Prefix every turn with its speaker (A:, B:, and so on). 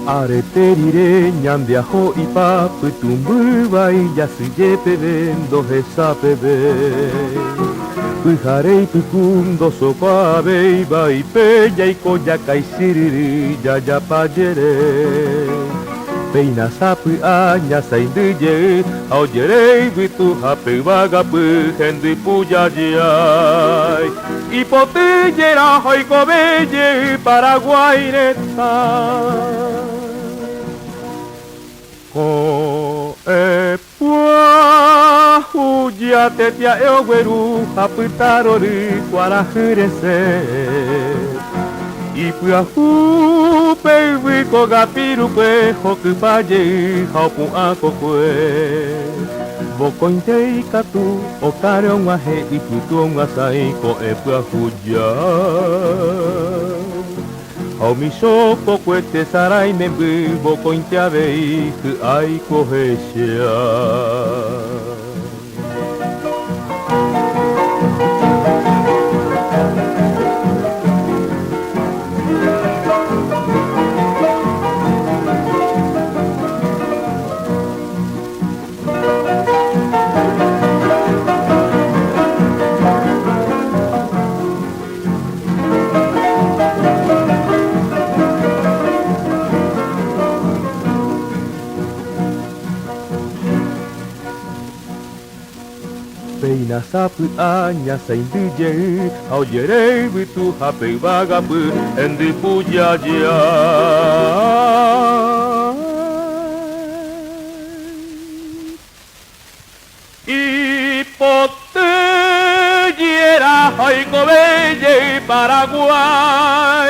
A: Areterire ñandeaho ipapu tumbubai yasuye vendo hesapebe Pyharei pykundo sopabei baipeya ikoyakai siriri yayapayere Peina sapy añasaimbye aojerei bytu hape vagapy hendy pujajyai Ipotyjera oikobeye Paraguay reta Ko'ẽpua hujatetia eogueru hapytárõry kuarahyrese Ipyahúpe yvyko gapirũpe hokypajey ha opu'ãkokue Vokõintei katu okáre og̃uahẽ ipytu og̃uasãi ko'ẽpyahuja Ha omichokokue tesarái memby vokõinte avei hy'áiko hecha Peina sapy añasãindyje aojerei bytu hape vagapy hendy pujajyai Ipotyjera oikobeye Paraguay